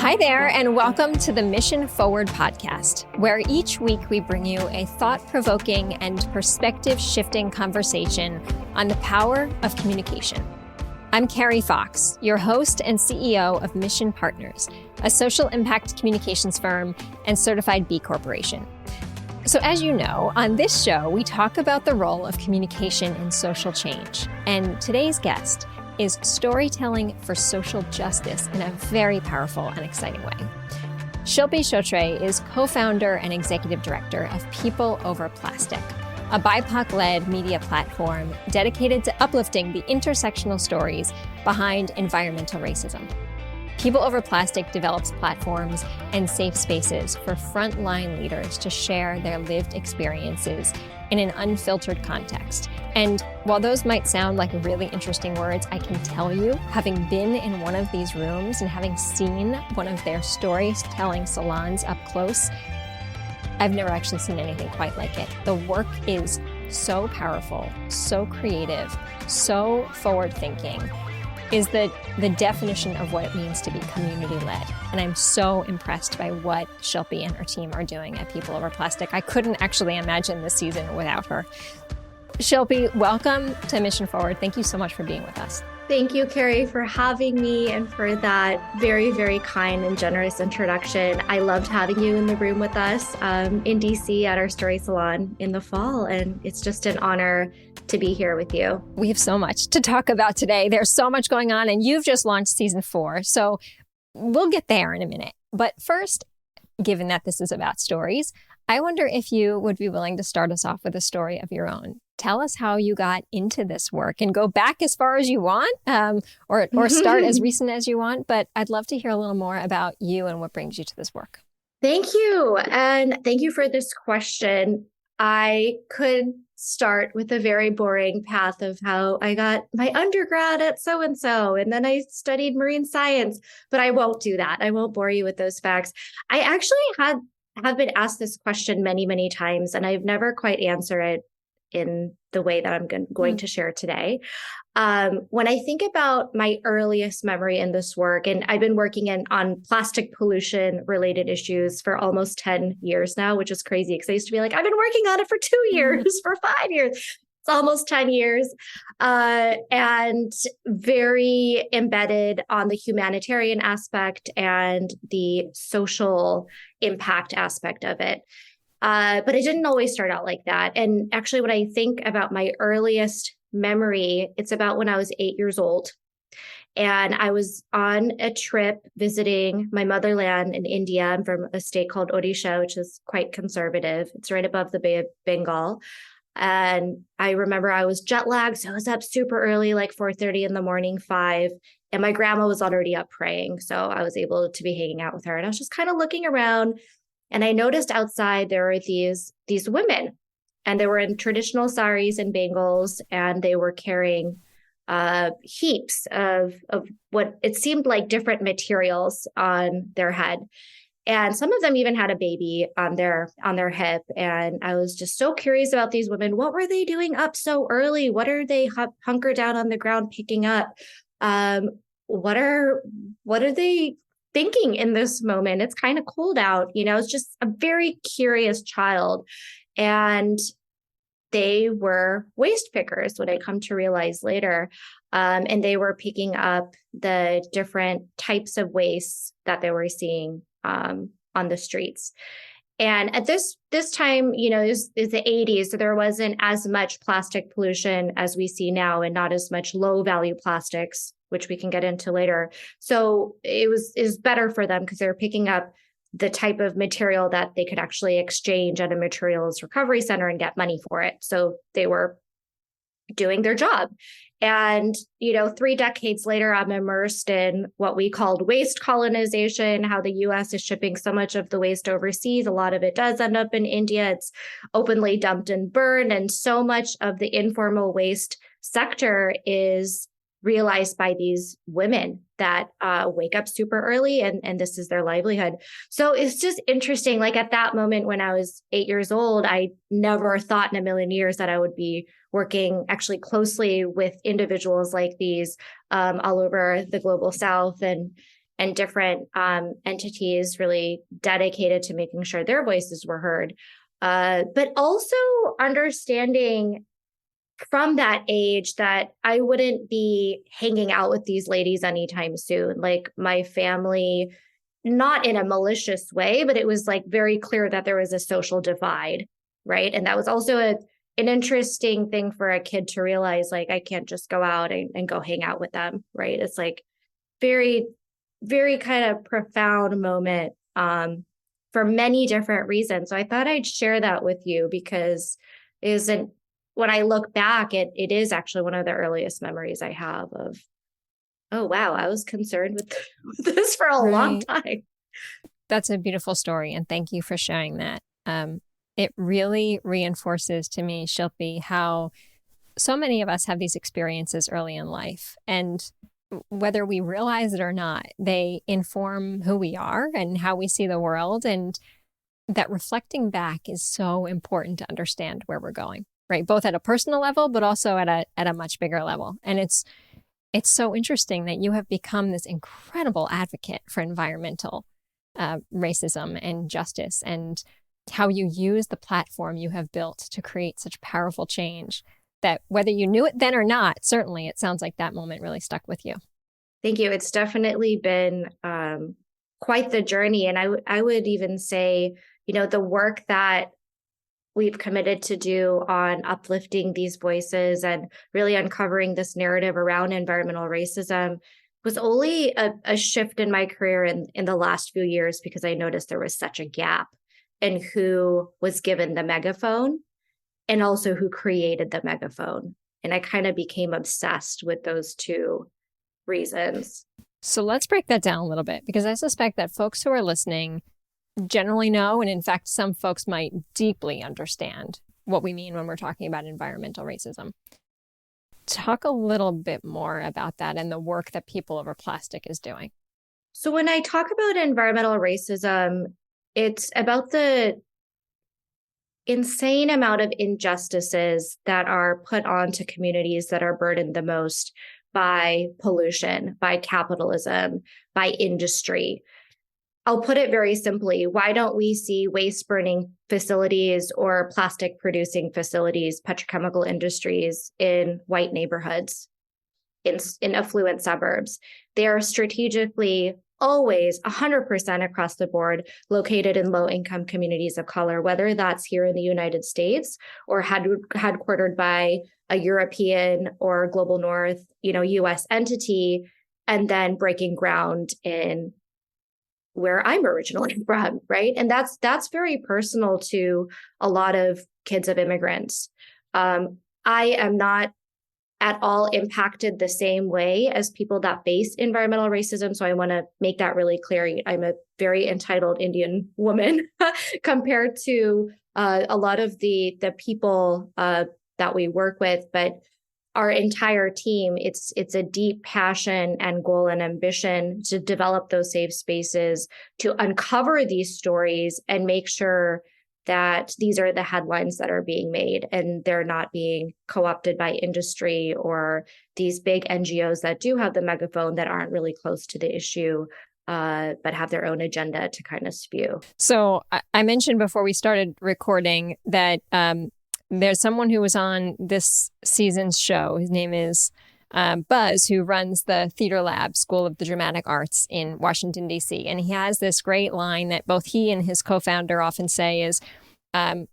Hi there, and welcome to the Mission Forward podcast, where each week we bring you a thought-provoking and perspective-shifting conversation on the power of communication. I'm Carrie Fox, your host and CEO of Mission Partners, a social impact communications firm and certified B Corporation. So as you know, on this show, we talk about the role of communication in social change. And today's guest is storytelling for social justice in a very powerful and exciting way. Shilpi Chhotray is co-founder and executive director of People Over Plastic, a BIPOC-led media platform dedicated to uplifting the intersectional stories behind environmental racism. People Over Plastic develops platforms and safe spaces for frontline leaders to share their lived experiences in an unfiltered context. And while those might sound like really interesting words, I can tell you, having been in one of these rooms and having seen one of their storytelling salons up close, I've never actually seen anything quite like it. The work is so powerful, so creative, so forward-thinking, is the definition of what it means to be community-led. And I'm so impressed by what Shilpi and her team are doing at People Over Plastic. I couldn't actually imagine this season without her. Shilpi, welcome to Mission Forward. Thank you so much for being with us. Thank you, Carrie, for having me and for that very, very kind and generous introduction. I loved having you in the room with us in DC at our Story Salon in the fall, and it's just an honor to be here with you. We have so much to talk about today. There's so much going on, and you've just launched season 4, so we'll get there in a minute. But first, given that this is about stories, I wonder if you would be willing to start us off with a story of your own. Tell us how you got into this work, and go back as far as you want, or start as recent as you want. But I'd love to hear a little more about you and what brings you to this work. Thank you. And thank you for this question. I could start with a very boring path of how I got my undergrad at so-and-so, and then I studied marine science, but I won't do that. I won't bore you with those facts. I actually have been asked this question many, many times, and I've never quite answered it in the way that I'm going to share today. When I think about my earliest memory in this work, and I've been working on plastic pollution related issues for almost 10 years now, which is crazy because I used to be like, I've been working on it for 2 years, for 5 years. It's almost 10 years, and very embedded on the humanitarian aspect and the social impact aspect of it. But it didn't always start out like that. And actually, when I think about my earliest memory, it's about when I was 8 years old. And I was on a trip visiting my motherland in India. I'm from a state called Odisha, which is quite conservative. It's right above the Bay of Bengal. And I remember I was jet lagged. So I was up super early, like 4:30 in the morning, 5. And my grandma was already up praying. So I was able to be hanging out with her. And I was just kind of looking around. And I noticed outside there were these women, and they were in traditional saris and bangles, and they were carrying heaps of what it seemed like different materials on their head. And some of them even had a baby on their hip. And I was just so curious about these women. What were they doing up so early? What are they hunkered down on the ground picking up? What are they thinking in this moment? It's kind of cold out, it's just a very curious child. And they were waste pickers, what I come to realize later. And they were picking up the different types of waste that they were seeing on the streets. And at this time, is the 80s, so there wasn't as much plastic pollution as we see now, and not as much low value plastics, which we can get into later. So it was better for them because they were picking up the type of material that they could actually exchange at a materials recovery center and get money for it. So they were doing their job. And, 3 decades later, I'm immersed in what we called waste colonization, how the US is shipping so much of the waste overseas. A lot of it does end up in India. It's openly dumped and burned. And so much of the informal waste sector is realized by these women that wake up super early and this is their livelihood. So it's just interesting. Like at that moment when I was 8 years old, I never thought in a million years that I would be working actually closely with individuals like these all over the global South. And and different entities really dedicated to making sure their voices were heard. But also understanding from that age that I wouldn't be hanging out with these ladies anytime soon. Like my family, not in a malicious way, but it was like very clear that there was a social divide, right? And that was also an interesting thing for a kid to realize, like, I can't just go out and go hang out with them, right? It's like very, very kind of profound moment for many different reasons. So I thought I'd share that with you because it isn't, when I look back, it is actually one of the earliest memories I have of, oh, wow, I was concerned with this for a long time. That's a beautiful story. And thank you for sharing that. It really reinforces to me, Shilpi, how so many of us have these experiences early in life. And whether we realize it or not, they inform who we are and how we see the world. And that reflecting back is so important to understand where we're going, right? Both at a personal level, but also at a much bigger level. And it's so interesting that you have become this incredible advocate for environmental racism and justice, and how you use the platform you have built to create such powerful change that whether you knew it then or not, certainly it sounds like that moment really stuck with you. Thank you. It's definitely been quite the journey. And I would even say, the work that we've committed to do on uplifting these voices and really uncovering this narrative around environmental racism was only a shift in my career in the last few years, because I noticed there was such a gap in who was given the megaphone and also who created the megaphone. And I kind of became obsessed with those two reasons. So let's break that down a little bit, because I suspect that folks who are listening generally know, and in fact, some folks might deeply understand what we mean when we're talking about environmental racism. Talk a little bit more about that and the work that People Over Plastic is doing. So when I talk about environmental racism, it's about the insane amount of injustices that are put onto communities that are burdened the most by pollution, by capitalism, by industry. I'll put it very simply. Why don't we see waste burning facilities or plastic producing facilities, petrochemical industries in white neighborhoods, in affluent suburbs? They are strategically always 100% across the board located in low income communities of color, whether that's here in the United States or headquartered by a European or global North, US entity, and then breaking ground in where I'm originally from, right? And that's very personal to a lot of kids of immigrants. I am not at all impacted the same way as people that face environmental racism. So I want to make that really clear. I'm a very entitled Indian woman compared to a lot of the people that we work with, but our entire team, it's a deep passion and goal and ambition to develop those safe spaces, to uncover these stories and make sure that these are the headlines that are being made and they're not being co-opted by industry or these big NGOs that do have the megaphone that aren't really close to the issue, but have their own agenda to kind of spew. So I mentioned before we started recording that there's someone who was on this season's show. His name is Buzz, who runs the Theater Lab School of the Dramatic Arts in Washington, D.C. And he has this great line that both he and his co-founder often say is,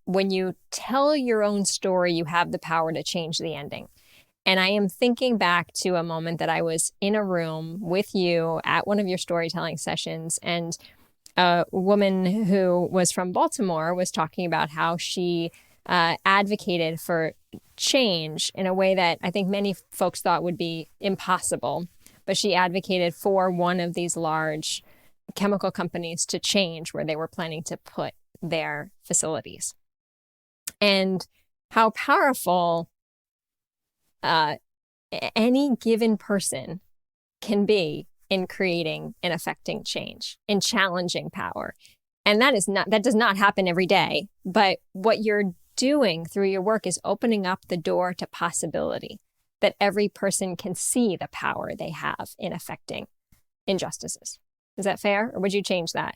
when you tell your own story, you have the power to change the ending. And I am thinking back to a moment that I was in a room with you at one of your storytelling sessions, and a woman who was from Baltimore was talking about how she advocated for change in a way that I think many folks thought would be impossible. But she advocated for one of these large chemical companies to change where they were planning to put their facilities. And how powerful any given person can be in creating and affecting change, in challenging power. And that does not happen every day. But what you're doing through your work is opening up the door to possibility, that every person can see the power they have in affecting injustices. Is that fair? Or would you change that?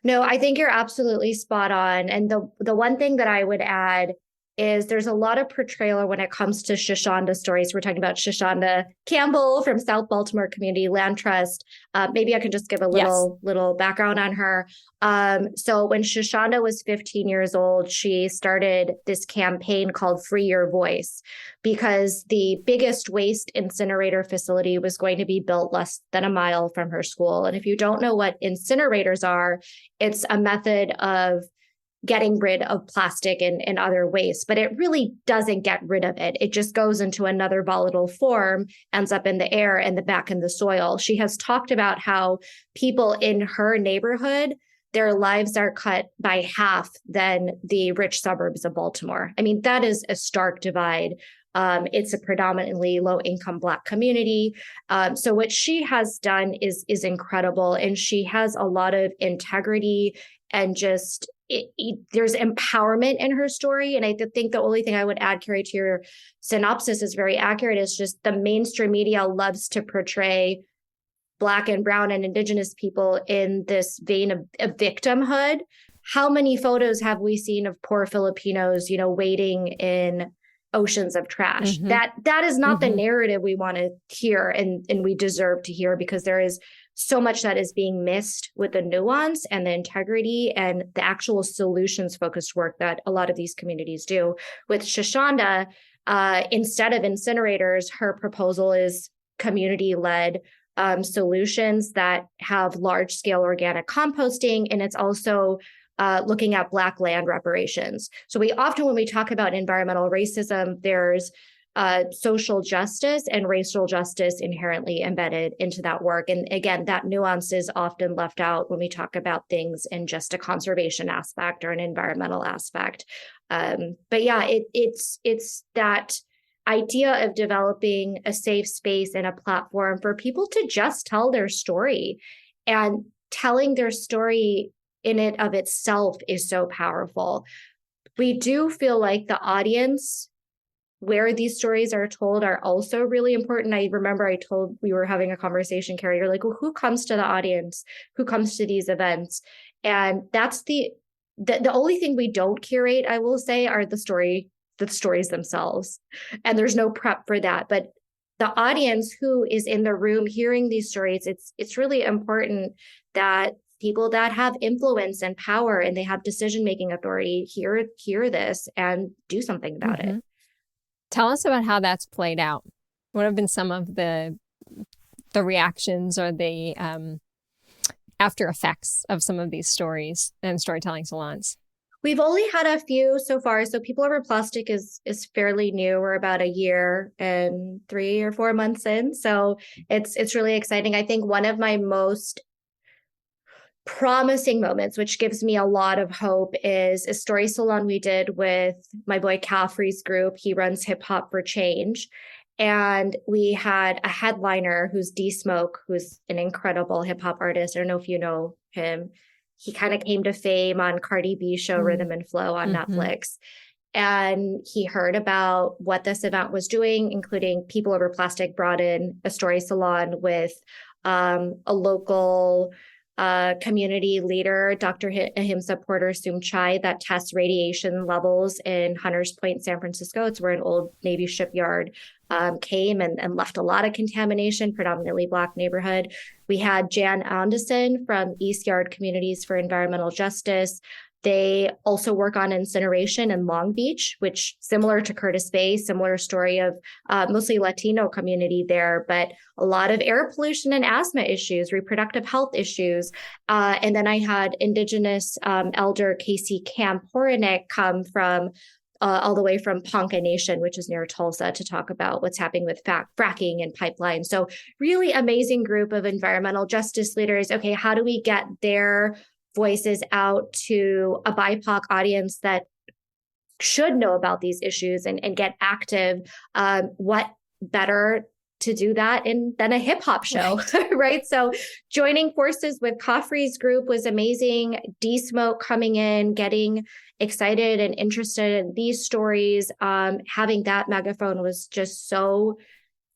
No, I think you're absolutely spot on. And the one thing that I would add is there's a lot of portrayal when it comes to Shoshana stories. We're talking about Shoshana Campbell from South Baltimore Community Land Trust. Maybe I can just give a little background on her. So when Shoshana was 15 years old, she started this campaign called Free Your Voice, because the biggest waste incinerator facility was going to be built less than a mile from her school. And if you don't know what incinerators are, it's a method of getting rid of plastic and other waste, but it really doesn't get rid of it. It just goes into another volatile form, ends up in the air and back in the soil. She has talked about how people in her neighborhood, their lives are cut by half than the rich suburbs of Baltimore. I mean, that is a stark divide. It's a predominantly low-income Black community. So what she has done is incredible, and she has a lot of integrity and just there's empowerment in her story. And I think the only thing I would add, Carrie, to your synopsis is very accurate, is just the mainstream media loves to portray Black and Brown and Indigenous people in this vein of victimhood. How many photos have we seen of poor Filipinos, wading in oceans of trash? Mm-hmm. That is not the narrative we want to hear and we deserve to hear, because there is so much that is being missed with the nuance and the integrity and the actual solutions focused work that a lot of these communities do. With Shoshana, instead of incinerators, her proposal is community-led solutions that have large-scale organic composting, and it's also looking at Black land reparations. So we often, when we talk about environmental racism, there's social justice and racial justice inherently embedded into that work. And again, that nuance is often left out when we talk about things in just a conservation aspect or an environmental aspect. But yeah, it's that idea of developing a safe space and a platform for people to just tell their story, and telling their story in it of itself is so powerful. We do feel like the audience where these stories are told are also really important. I remember we were having a conversation, Carrie, you're like, well, who comes to the audience? Who comes to these events? And that's the only thing we don't curate, I will say, are the stories themselves. And there's no prep for that. But the audience who is in the room hearing these stories, it's really important that people that have influence and power and they have decision-making authority hear this and do something about it. Tell us about how that's played out. What have been some of the reactions or the after effects of some of these stories and storytelling salons? We've only had a few so far. So People Over Plastic is fairly new. We're about a year and 3 or 4 months in. So it's really exciting. I think one of my most promising moments, which gives me a lot of hope, is a story salon we did with my boy Caffrey's group. He runs Hip Hop for Change. And we had a headliner who's D-Smoke, who's an incredible hip hop artist. I don't know if you know him. He kind of came to fame on Cardi B's show Rhythm and Flow on Netflix. And he heard about what this event was doing, including People Over Plastic brought in a story salon with a local community leader, Dr. Ahimsa Porter Sumchai, that tests radiation levels in Hunters Point, San Francisco. It's where an old Navy shipyard came and left a lot of contamination, predominantly Black neighborhood. We had Jan Anderson from East Yard Communities for Environmental Justice. They also work on incineration in Long Beach, which similar to Curtis Bay, similar story of mostly Latino community there, but a lot of air pollution and asthma issues, reproductive health issues. And then I had Indigenous elder Casey Camp Horinek come from all the way from Ponca Nation, which is near Tulsa, to talk about what's happening with fracking and pipelines. So really amazing group of environmental justice leaders. Okay, how do we get their voices out to a BIPOC audience that should know about these issues and get active? What better to do that than a hip hop show, right? So joining forces with Caffrey's group was amazing. D-Smoke coming in, getting excited and interested in these stories. Having that megaphone was just so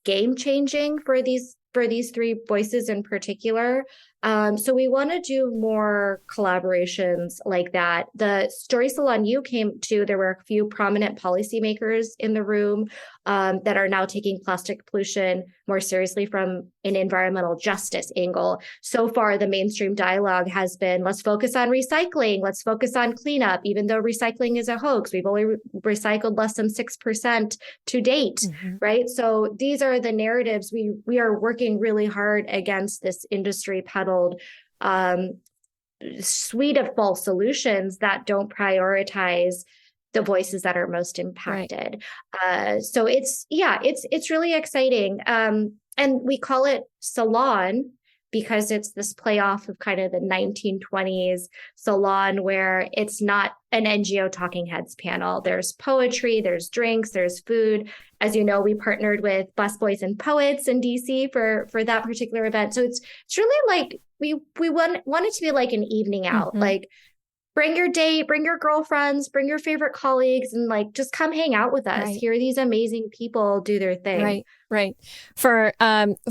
game changing for these three voices in particular. So we want to do more collaborations like that. The Story Salon you came to, there were a few prominent policymakers in the room that are now taking plastic pollution more seriously from an environmental justice angle. So far, the mainstream dialogue has been, let's focus on recycling, let's focus on cleanup, even though recycling is a hoax. We've only recycled less than 6% to date, right? So these are the narratives. We are working really hard against this industry peddled suite of false solutions that don't prioritize the voices that are most impacted. So it's really exciting. And we call it Salon because it's this play off of kind of the 1920s salon where it's not an NGO talking heads panel. There's poetry, there's drinks, there's food. As you know, we partnered with Busboys and Poets in DC for that particular event. So it's really like we want it to be like an evening out. Like bring your date, bring your girlfriends, bring your favorite colleagues, and like just come hang out with us. Hear these amazing people do their thing. Right. For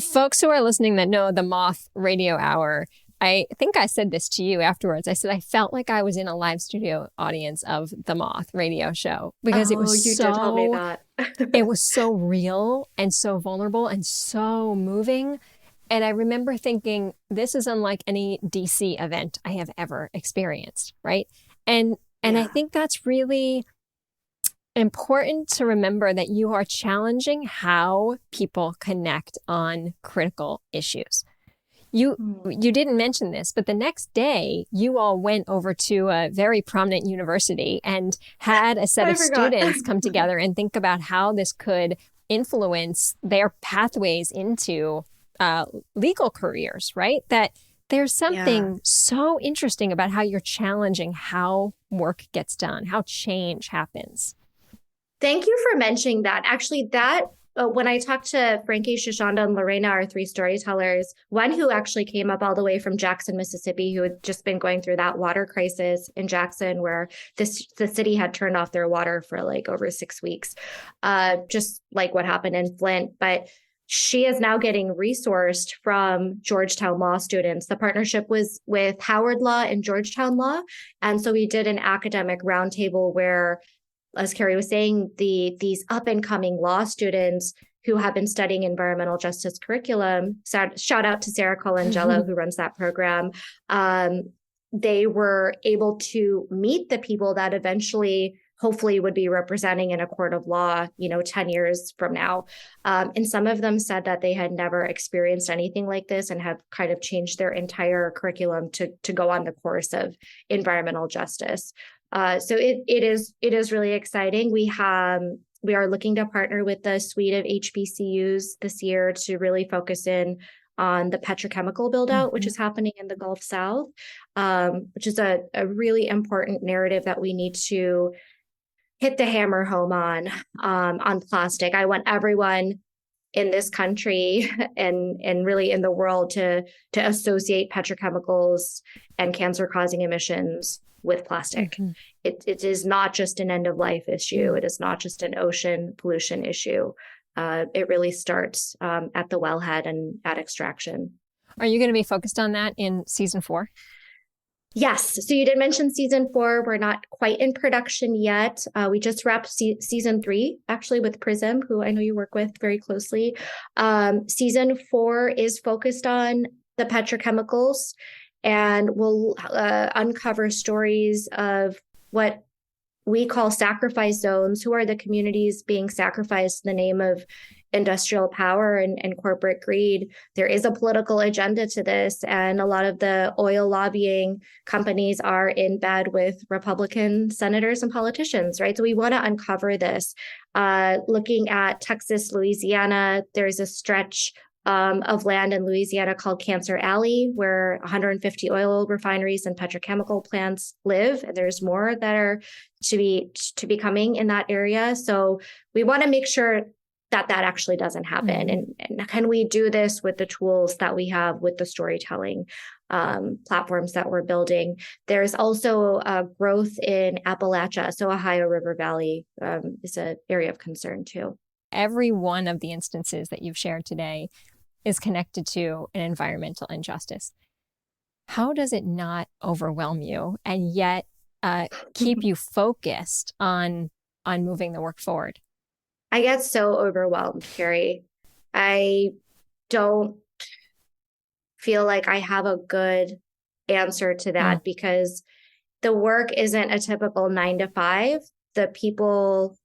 folks who are listening that know the Moth Radio Hour, I think I said this to you afterwards. I said I felt like I was in a live studio audience of the Moth Radio show because it was you did tell me that. It was so real and so vulnerable and so moving. And I remember thinking, this is unlike any DC event I have ever experienced, right? And I think that's really important to remember that you are challenging how people connect on critical issues. You didn't mention this, but the next day you all went over to a very prominent university and had a set of students come together and think about how this could influence their pathways into legal careers, right? That there's something so interesting about how you're challenging how work gets done, how change happens. Thank you for mentioning that. Actually, when I talked to Frankie, Shoshanda, and Lorena, our three storytellers, one who actually came up all the way from Jackson, Mississippi, who had just been going through that water crisis in Jackson, where the city had turned off their water for like over 6 weeks, just like what happened in Flint. But she is now getting resourced from Georgetown law students. The partnership was with Howard Law and Georgetown Law. And so we did an academic roundtable where, as Carrie was saying, these up and coming law students who have been studying environmental justice curriculum, shout out to Sarah Colangelo, who runs that program. They were able to meet the people that eventually hopefully would be representing in a court of law, 10 years from now. And some of them said that they had never experienced anything like this and have kind of changed their entire curriculum to go on the course of environmental justice. So it is really exciting. We are looking to partner with the suite of HBCUs this year to really focus in on the petrochemical build out, which is happening in the Gulf South, which is a really important narrative that we need to hit the hammer home on plastic. I want everyone in this country and really in the world to associate petrochemicals and cancer-causing emissions with plastic. It is not just an end-of-life issue. It is not just an ocean pollution issue. It really starts at the wellhead and at extraction. Are you going to be focused on that in season 4? Yes. So you did mention season 4. We're not quite in production yet. We just wrapped season 3, actually, with Prism, who I know you work with very closely. Season 4 is focused on the petrochemicals, and we'll uncover stories of what we call sacrifice zones, who are the communities being sacrificed in the name of industrial power and corporate greed. There is a political agenda to this, and a lot of the oil lobbying companies are in bed with Republican senators and politicians, right? So we want to uncover this. Looking at Texas, Louisiana, there's a stretch of land in Louisiana called Cancer Alley, where 150 oil refineries and petrochemical plants live. And there's more that are to be coming in that area. So we want to make sure that actually doesn't happen. And can we do this with the tools that we have with the storytelling platforms that we're building? There's also growth in Appalachia. So Ohio River Valley is an area of concern too. Every one of the instances that you've shared today is connected to an environmental injustice. how does it not overwhelm you and yet keep you focused on moving the work forward? I get so overwhelmed, Carrie. I don't feel like I have a good answer to that because the work isn't a typical 9 to 5. The people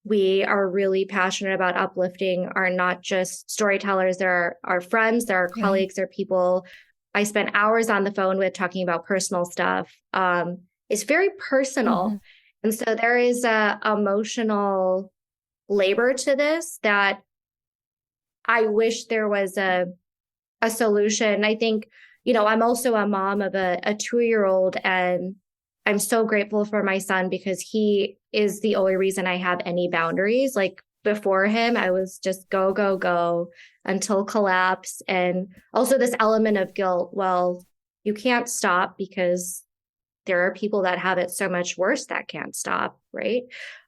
we are really passionate about uplifting are not just storytellers. They're our friends, they're our colleagues, they're people I spent hours on the phone with talking about personal stuff. It's very personal. And so there is a emotional labor to this that I wish there was a solution. I think, I'm also a mom of a 2-year-old, and I'm so grateful for my son because he is the only reason I have any boundaries. Like before him, I was just go, go, go until collapse. And also this element of guilt. Well, you can't stop because there are people that have it so much worse that can't stop. Right.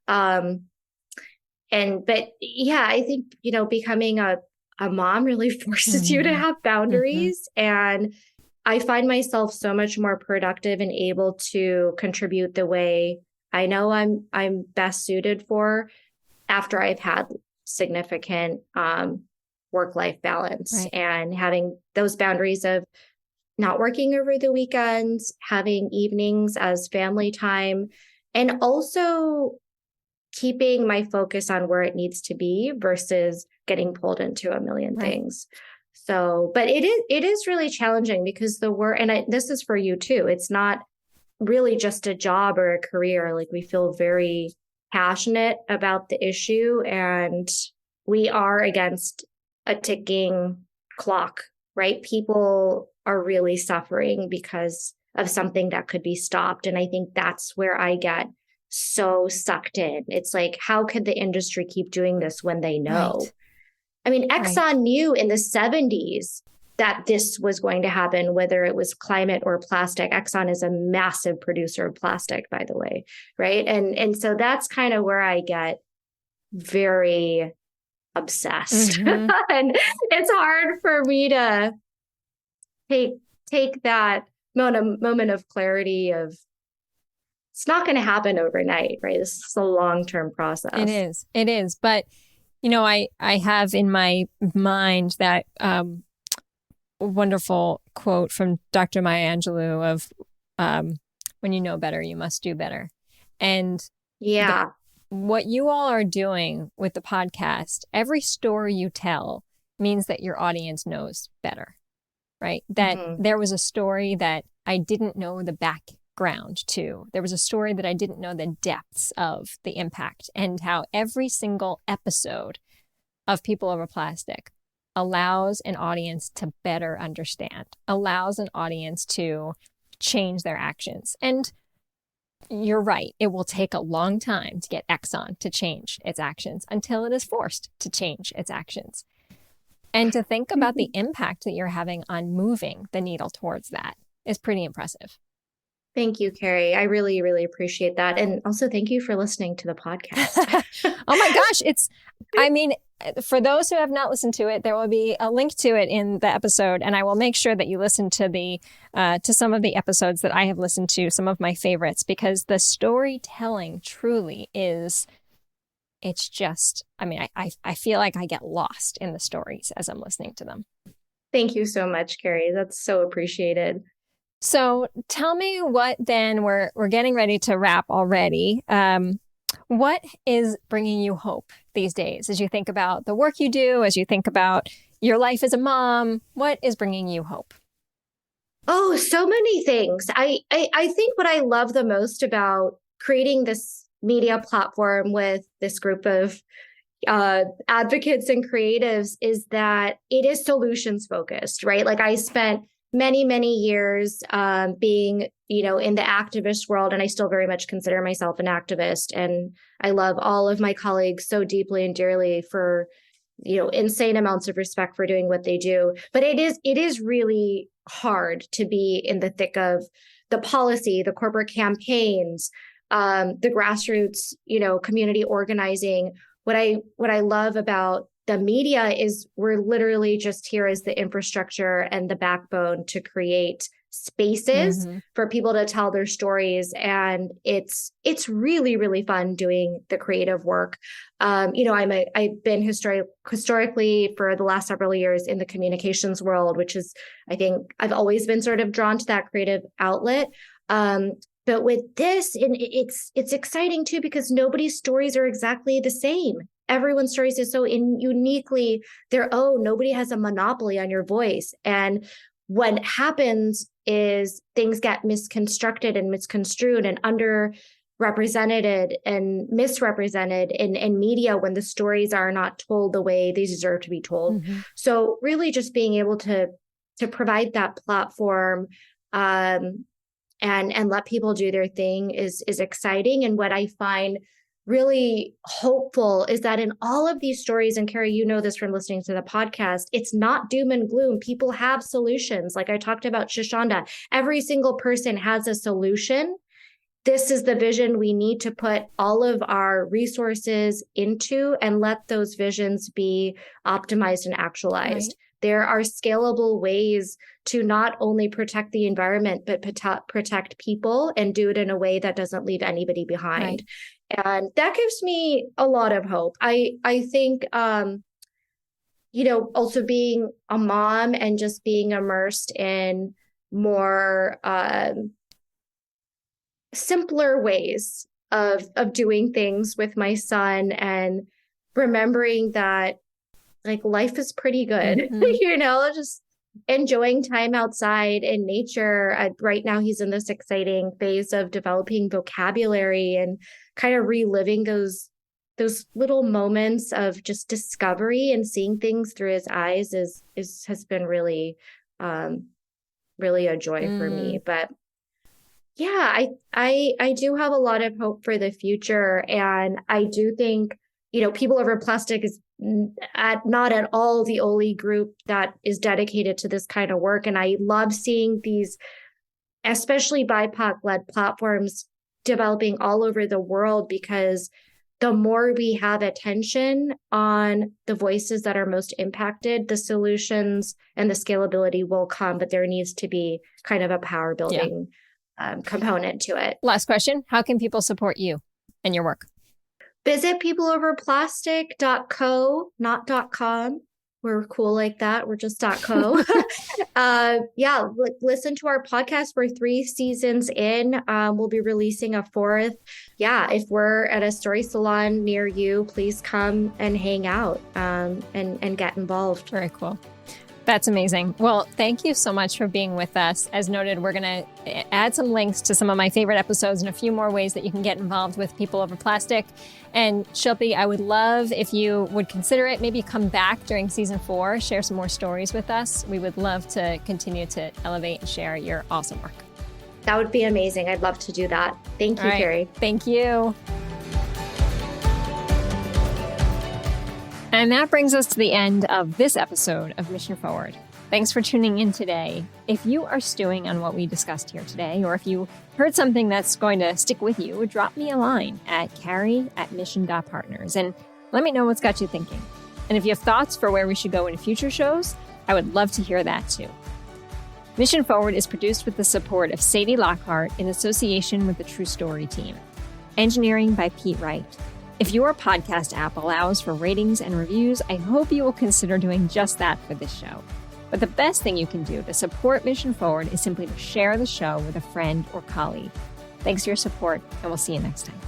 But yeah, I think, becoming a mom really forces you to have boundaries. And I find myself so much more productive and able to contribute the way I know I'm best suited for after I've had significant work-life balance and having those boundaries of not working over the weekends, having evenings as family time, and also keeping my focus on where it needs to be versus getting pulled into a million things. So, but it is really challenging because the work, and this is for you too, it's not really just a job or a career. Like we feel very passionate about the issue and we are against a ticking clock, right? People are really suffering because of something that could be stopped. And I think that's where I get so sucked in. It's like, how could the industry keep doing this when they know? I mean, Exxon knew in the 70s that this was going to happen, whether it was climate or plastic. Exxon is a massive producer of plastic, by the way, right? And so that's kind of where I get very obsessed. And it's hard for me to take that moment of clarity of it's not going to happen overnight, right? This is a long-term process. It is. But, I have in my mind that wonderful quote from Dr. Maya Angelou of when you know better, you must do better. And what you all are doing with the podcast, every story you tell means that your audience knows better, right? That there was a story that I didn't know the background to. There was a story that I didn't know the depths of the impact, and how every single episode of People Over Plastic allows an audience to better understand, allows an audience to change their actions. And you're right, it will take a long time to get Exxon to change its actions until it is forced to change its actions. And to think about the impact that you're having on moving the needle towards that is pretty impressive. Thank you, Carrie. I really, really appreciate that. And also thank you for listening to the podcast. Oh my gosh. For those who have not listened to it, there will be a link to it in the episode. And I will make sure that you listen to to some of the episodes that I have listened to, some of my favorites, because the storytelling truly is, it's just, I feel like I get lost in the stories as I'm listening to them. Thank you so much, Carrie. That's so appreciated. So tell me what then, we're getting ready to wrap already. What is bringing you hope these days as you think about the work you do, as you think about your life as a mom? What is bringing you hope? Oh, so many things. I think what I love the most about creating this media platform with this group of advocates and creatives is that it is solutions focused, right? Like I spent many, many years being, in the activist world, and I still very much consider myself an activist. And I love all of my colleagues so deeply and dearly for, insane amounts of respect for doing what they do. But it is really hard to be in the thick of the policy, the corporate campaigns, the grassroots, community organizing. What I love about the media is we're literally just here as the infrastructure and the backbone to create spaces for people to tell their stories. And it's really, really fun doing the creative work. I've been historically for the last several years in the communications world, which is, I think I've always been sort of drawn to that creative outlet. But with this, it's exciting too, because nobody's stories are exactly the same. Everyone's stories is so uniquely their own. Nobody has a monopoly on your voice. And what happens is things get misconstructed and misconstrued and underrepresented and misrepresented in media when the stories are not told the way they deserve to be told. So really just being able to provide that platform and let people do their thing is exciting. And what I find really hopeful is that in all of these stories, and Carrie, you know this from listening to the podcast, it's not doom and gloom. People have solutions. Like I talked about Shoshanda, every single person has a solution. This is the vision we need to put all of our resources into and let those visions be optimized and actualized. Right. There are scalable ways to not only protect the environment, but protect people and do it in a way that doesn't leave anybody behind. Right. And that gives me a lot of hope. I think, also being a mom and just being immersed in more simpler ways of doing things with my son and remembering that like life is pretty good, just enjoying time outside in nature. Right now, he's in this exciting phase of developing vocabulary and kind of reliving those little moments of just discovery and seeing things through his eyes has been really, really a joy for me. But yeah, I do have a lot of hope for the future, and I do think People Over Plastic is not at all the only group that is dedicated to this kind of work. And I love seeing these, especially BIPOC-led platforms developing all over the world, because the more we have attention on the voices that are most impacted, the solutions and the scalability will come, but there needs to be kind of a power building component to it. Last question. How can people support you and your work? Visit peopleoverplastic.co, not .com. We're cool like that. We're just .co. Listen to our podcast. We're 3 seasons in. We'll be releasing a 4th. Yeah, if we're at a story salon near you, please come and hang out and get involved. Very cool. That's amazing. Well, thank you so much for being with us. As noted, we're going to add some links to some of my favorite episodes and a few more ways that you can get involved with People Over Plastic. And Shilpi, I would love if you would consider it, maybe come back during season 4, share some more stories with us. We would love to continue to elevate and share your awesome work. That would be amazing. I'd love to do that. Thank you, Carrie. Thank you. And that brings us to the end of this episode of Mission Forward. Thanks for tuning in today. If you are stewing on what we discussed here today, or if you heard something that's going to stick with you, drop me a line at carrie@mission.partners and let me know what's got you thinking. And if you have thoughts for where we should go in future shows, I would love to hear that too. Mission Forward is produced with the support of Sadie Lockhart in association with the True Story team. Engineering by Pete Wright. If your podcast app allows for ratings and reviews, I hope you will consider doing just that for this show. But the best thing you can do to support Mission Forward is simply to share the show with a friend or colleague. Thanks for your support, and we'll see you next time.